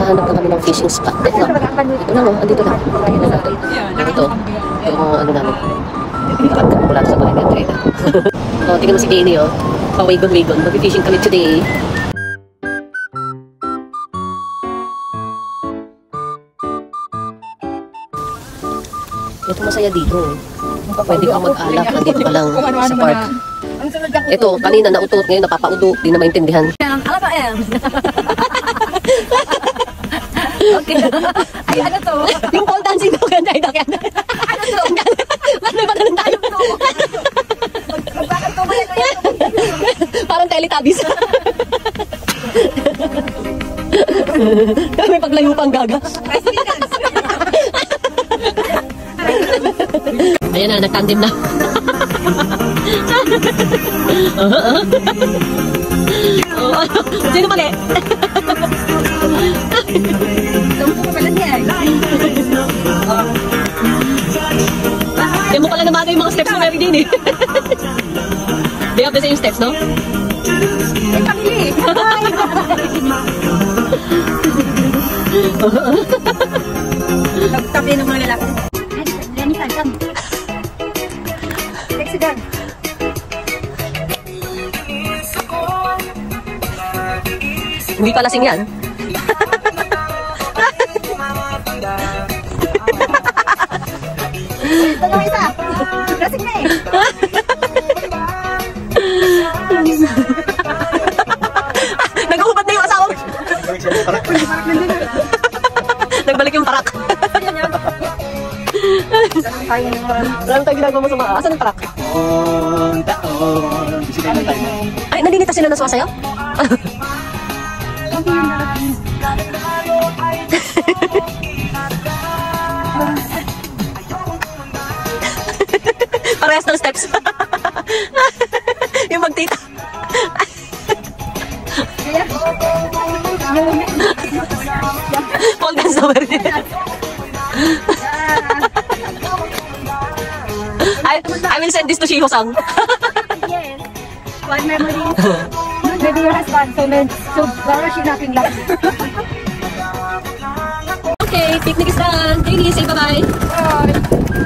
Naghahanap na kami ng fishing spot. Ito lang, andito lang. Ito. Yung ano namin. Nakagkat mula sa bahay ng trader. O, tingnan mo si Jenny, oh. Pa-wagon-wagon. Mag-fishing kami today. Ito masaya dito. Pwede kang mag-alak. Nandito ka lang sa park. Ito, kanina nautot. Ngayon napapaudo. Di na maintindihan. Okay. Ay, ano to? Yung pole dancing daw ganda. Ano to? Ano ba tayo tayo? Bakit to ba yan? Parang Teletubbies. May paglayo pang gaga. Ayan na, nagtandem na. Sino mali? Hindi mo pala naman yung mga steps mo Mary Jane eh. They have the same steps, no? Eh, pamili! Nagtabi ng mga lalaki. Lenny, come. Sexy dog. Hindi pa lasing yan. Ito na isa. Lasing na eh. Nag-uubad na yung asawa. Nagbalik yung parak. Alam tayo ginagawa mo sa mga. Asan yung parak? Ay, nalilita sila na sumasayaw? Parehas ng steps. Yung magtita. Pole dance over there. I will send this to Shiho-sang. Yes. One memory. Maybe your husband. So Laura, she's nothing like. Okay, picnic is done. Jenny, say bye-bye.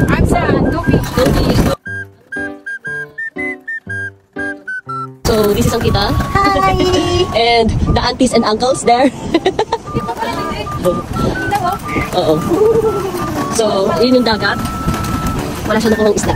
I'm sad. No fish. No fish. So, this is Angkita. Hi! And the aunties and uncles there. Oo. So, yun yung dagat. Wala siya nakuhang isla.